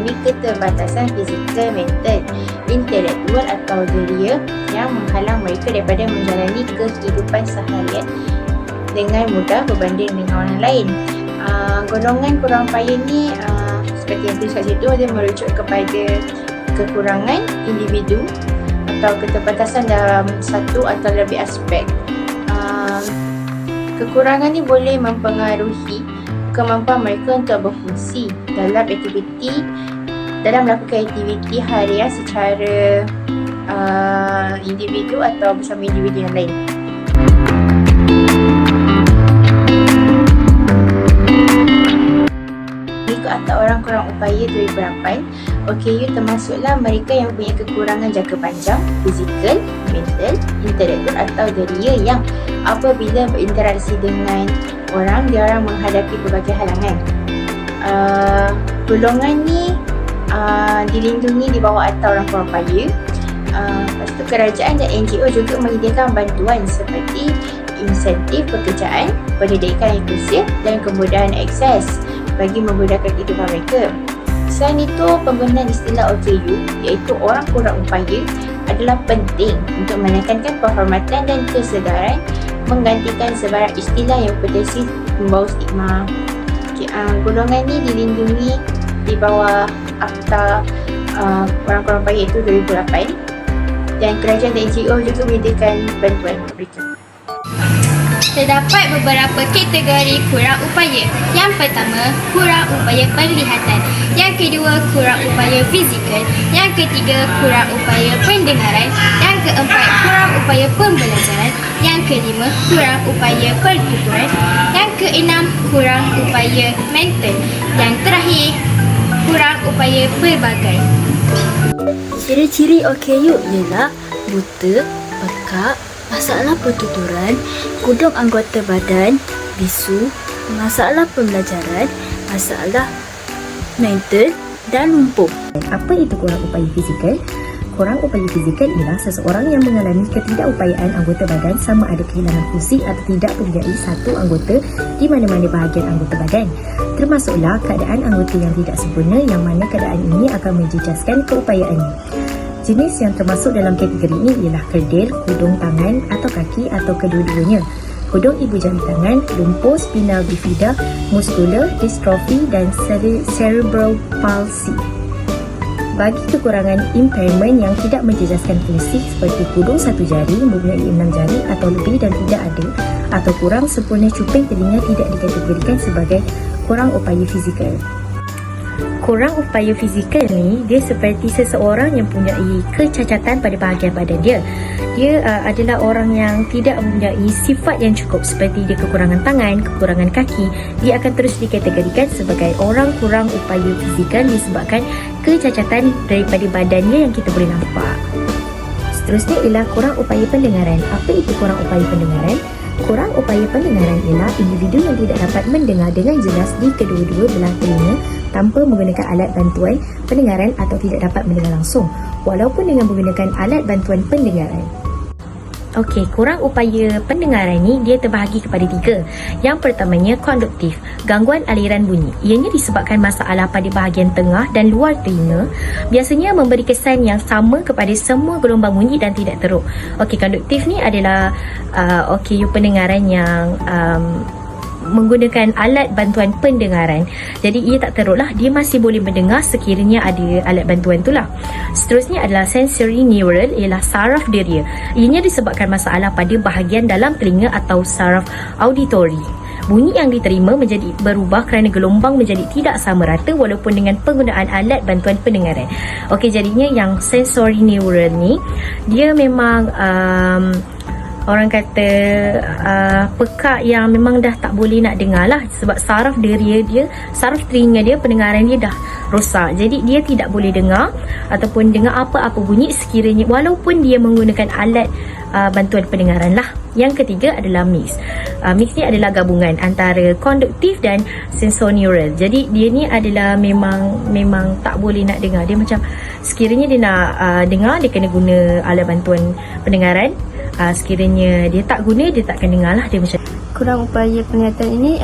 mengalami keterbatasan fizikal, mental, intelektual atau deria yang menghalang mereka daripada menjalani kehidupan seharian dengan mudah berbanding dengan orang lain. Golongan kurang upaya ni seperti yang tulis kat situ, dia merujuk kepada kekurangan individu atau keterbatasan dalam satu atau lebih aspek. Kekurangan ni boleh mempengaruhi kemampuan mereka untuk berfungsi dalam melakukan aktiviti harian secara individu atau bersama individu yang lain. Atau orang kurang upaya 2008, OKU termasuklah mereka yang punya kekurangan jangka panjang, fizikal, mental, intelektual atau deria yang apabila berinteraksi dengan orang, dia orang menghadapi berbagai halangan. Golongan ni dilindungi di bawah Akta Orang Kurang Upaya. Lepas tu kerajaan dan NGO juga menyediakan bantuan seperti insentif pekerjaan, pendidikan inklusif dan kemudahan akses bagi memudahkan kehidupan mereka. Selain itu, penggunaan istilah OKU iaitu orang kurang upaya adalah penting untuk menekankan penghormatan dan kesedaran menggantikan sebarang istilah yang potensi membawa stigma. Golongan ni dilindungi di bawah Akta Orang Kurang Upaya iaitu 2008 dan kerajaan dan NGO juga menyediakan bantuan untuk mereka. Terdapat beberapa kategori kurang upaya. Yang pertama, kurang upaya penglihatan. Yang kedua, kurang upaya fizikal. Yang ketiga, kurang upaya pendengaran. Yang keempat, kurang upaya pembelajaran. Yang kelima, kurang upaya pertuturan. Yang keenam, kurang upaya mental. Yang terakhir, kurang upaya pelbagai. Ciri-ciri OKU ialah buta, pekak, masalah pertuturan, kudung anggota badan, bisu, masalah pembelajaran, masalah mental dan lumpuh. Apa itu kurang upaya fizikal? Kurang upaya fizikal ialah seseorang yang mengalami ketidakupayaan anggota badan sama ada kehilangan fungsi atau tidak mempunyai satu anggota di mana-mana bahagian anggota badan. Termasuklah keadaan anggota yang tidak sempurna yang mana keadaan ini akan menjejaskan keupayaannya. Jenis yang termasuk dalam kategori ini ialah kerdil, kudung tangan atau kaki atau kedua-duanya, kudung ibu jari tangan, lumpuh spinal bifida, muskular, dystrofi dan cerebral palsy. Bagi kekurangan impairment yang tidak menjejaskan fungsi seperti kudung satu jari mempunyai 6 jari atau lebih dan tidak ada, atau kurang sempurna cuping telinga tidak dikategorikan sebagai kurang upaya fizikal. Kurang upaya fizikal ni, dia seperti seseorang yang mempunyai kecacatan pada bahagian badan dia. Dia adalah orang yang tidak mempunyai sifat yang cukup seperti dia kekurangan tangan, kekurangan kaki. Dia akan terus dikategorikan sebagai orang kurang upaya fizikal disebabkan kecacatan daripada badannya yang kita boleh nampak. Seterusnya ialah kurang upaya pendengaran. Apa itu kurang upaya pendengaran? Kurang upaya pendengaran ialah individu yang tidak dapat mendengar dengan jelas di kedua-dua belah telinga tanpa menggunakan alat bantuan pendengaran atau tidak dapat mendengar langsung walaupun dengan menggunakan alat bantuan pendengaran. Okey, kurang upaya pendengaran ni dia terbahagi kepada 3. Yang pertamanya konduktif, gangguan aliran bunyi. Ianya disebabkan masalah pada bahagian tengah dan luar telinga. Biasanya memberi kesan yang sama kepada semua gelombang bunyi dan tidak teruk. Okey, konduktif ni adalah OKU pendengaran yang menggunakan alat bantuan pendengaran. Jadi ia tak teruklah, dia masih boleh mendengar sekiranya ada alat bantuan itulah. Seterusnya adalah sensory neural, ialah saraf deria. Ianya disebabkan masalah pada bahagian dalam telinga atau saraf auditori. Bunyi yang diterima menjadi berubah kerana gelombang menjadi tidak sama rata walaupun dengan penggunaan alat bantuan pendengaran. Okey, jadinya yang sensory neural ni dia memang orang kata pekak yang memang dah tak boleh nak dengar lah sebab saraf deria dia, saraf telinga dia, pendengaran dia dah rosak. Jadi dia tidak boleh dengar ataupun dengar apa-apa bunyi sekiranya walaupun dia menggunakan alat bantuan pendengaran lah. Yang ketiga adalah mix. Mix ni adalah gabungan antara konduktif dan sensorineural. Jadi dia ni adalah memang tak boleh nak dengar. Dia macam sekiranya dia nak dengar, dia kena guna alat bantuan pendengaran. Sekiranya dia tak guna, dia takkan dengar lah. Dia macam kurang upaya penglihatan ini,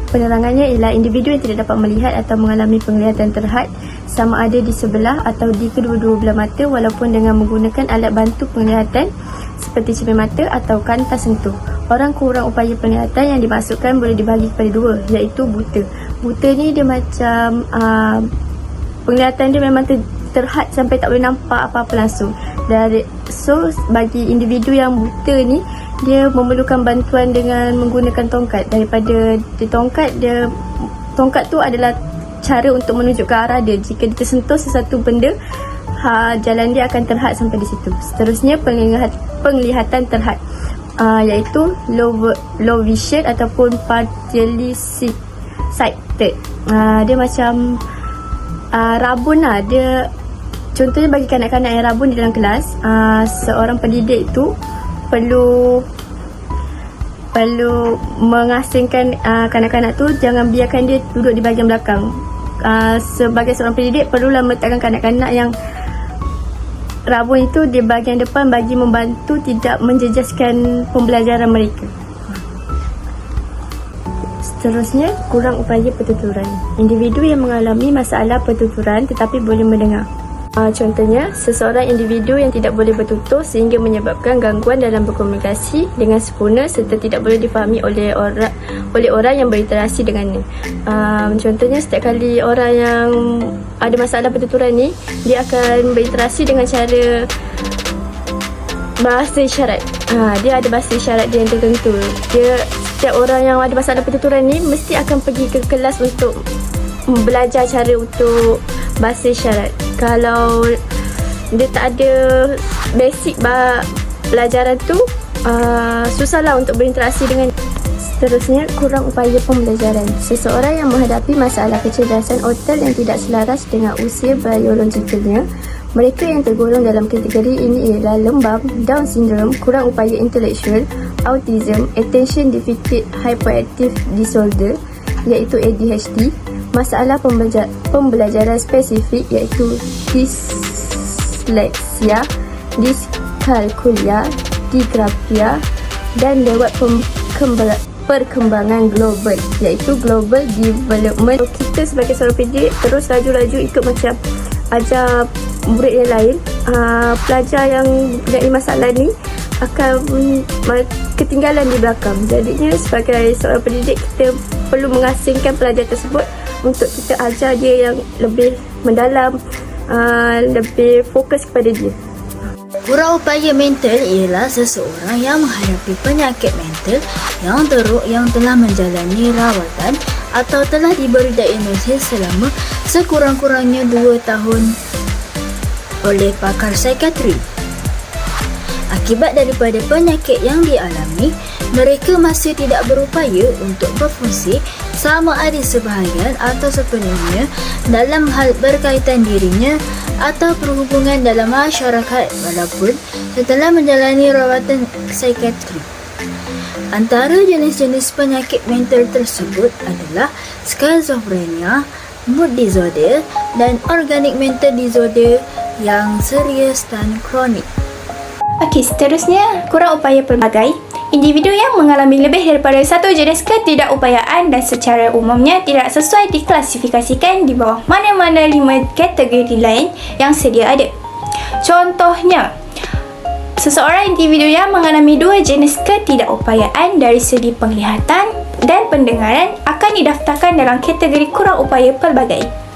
penerangannya ialah individu yang tidak dapat melihat atau mengalami penglihatan terhad sama ada di sebelah atau di kedua-dua belah mata walaupun dengan menggunakan alat bantu penglihatan seperti cermin mata atau kantas sentuh. Orang kurang upaya penglihatan yang dimaksudkan boleh dibahagi kepada dua, iaitu buta. Buta ni dia macam penglihatan dia memang terhad sampai tak boleh nampak apa-apa langsung. So bagi individu yang buta ni, dia memerlukan bantuan dengan menggunakan tongkat. Daripada tongkat tu adalah cara untuk menunjukkan arah dia. Jika dia tersentuh sesuatu benda, jalan dia akan terhad sampai di situ. Seterusnya penglihatan terhad, iaitu low vision ataupun partially sighted. Dia macam rabun lah. Dia contohnya bagi kanak-kanak yang rabun di dalam kelas, seorang pendidik tu perlu mengasingkan kanak-kanak tu, jangan biarkan dia duduk di bahagian belakang. Sebagai seorang pendidik, perlulah meletakkan kanak-kanak yang rabun itu di bahagian depan bagi membantu tidak menjejaskan pembelajaran mereka. Seterusnya, kurang upaya pertuturan. Individu yang mengalami masalah pertuturan tetapi boleh mendengar. Contohnya, seseorang individu yang tidak boleh bertutur sehingga menyebabkan gangguan dalam berkomunikasi dengan sempurna serta tidak boleh difahami oleh orang yang berinteraksi dengannya. Contohnya, setiap kali orang yang ada masalah pertuturan ni, dia akan berinteraksi dengan cara bahasa isyarat. Dia ada bahasa isyarat dia yang tertentu. Setiap orang yang ada masalah pertuturan ni mesti akan pergi ke kelas untuk belajar cara untuk bahasa isyarat. Kalau dia tak ada basic pelajaran tu, susahlah untuk berinteraksi dengan. Seterusnya, kurang upaya pembelajaran. Seseorang yang menghadapi masalah kecerdasan otak yang tidak selaras dengan usia biologikalnya. Mereka yang tergolong dalam kategori ini ialah lembam, Down syndrome, kurang upaya intelektual, autism, attention deficit hyperactive disorder iaitu ADHD, masalah pembelajaran spesifik iaitu disleksia, diskalkulia, digrafia dan lewat perkembangan global iaitu global development. Kita sebagai seorang pendidik terus laju-laju ikut macam ajar murid yang lain, pelajar yang mempunyai masalah ni akan ketinggalan di belakang. Jadinya sebagai seorang pendidik, kita perlu mengasingkan pelajar tersebut untuk kita ajar dia yang lebih mendalam, lebih fokus kepada dia. Kurang upaya mental ialah seseorang yang menghadapi penyakit mental yang teruk yang telah menjalani rawatan atau telah diberi diagnosis selama sekurang-kurangnya 2 tahun oleh pakar psikiatri. Akibat daripada penyakit yang dialami, mereka masih tidak berupaya untuk berfungsi sama ada sebahagian atau sepenuhnya dalam hal berkaitan dirinya atau perhubungan dalam masyarakat walaupun setelah menjalani rawatan psikiatri. Antara jenis-jenis penyakit mental tersebut adalah skizofrenia, mood disorder dan organic mental disorder yang serius dan kronik. Okey, seterusnya, kurang upaya pelbagai. Individu yang mengalami lebih daripada satu jenis ketidakupayaan dan secara umumnya tidak sesuai diklasifikasikan di bawah mana-mana 5 kategori lain yang sedia ada. Contohnya, seseorang individu yang mengalami 2 jenis ketidakupayaan dari segi penglihatan dan pendengaran akan didaftarkan dalam kategori kurang upaya pelbagai.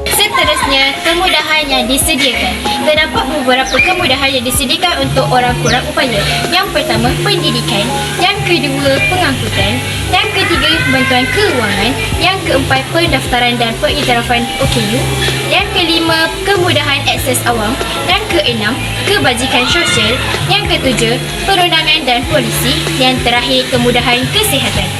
Seterusnya, kemudahan yang disediakan. Terdapat beberapa kemudahan yang disediakan untuk orang kurang upaya. Yang pertama, pendidikan. Yang kedua, pengangkutan. Yang ketiga, bantuan keuangan. Yang keempat, pendaftaran dan pengiktirafan OKU. Yang kelima, kemudahan akses awam. Yang keenam, kebajikan sosial. Yang ketujuh, perundangan dan polisi. Yang terakhir, kemudahan kesihatan.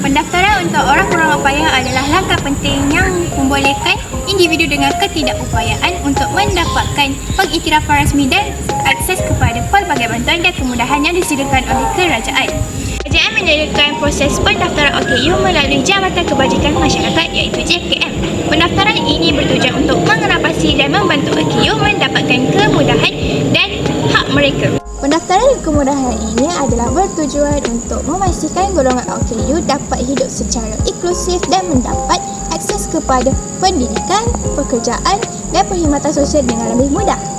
Pendaftaran untuk orang kurang upaya adalah langkah penting yang membolehkan individu dengan ketidakupayaan untuk mendapatkan pengiktirafan rasmi dan akses kepada pelbagai bantuan dan kemudahan yang disediakan oleh kerajaan. Kerajaan menyediakan proses pendaftaran OKU melalui Jabatan Kebajikan Masyarakat iaitu JKM. Pendaftaran ini bertujuan untuk mengenapasi dan membantu OKU mendapatkan kemudahan dan hak mereka. Pendaftaran dan kemudahan ini adalah bertujuan untuk memastikan golongan OKU dapat hidup secara inklusif dan mendapat akses kepada pendidikan, pekerjaan dan perkhidmatan sosial dengan lebih mudah.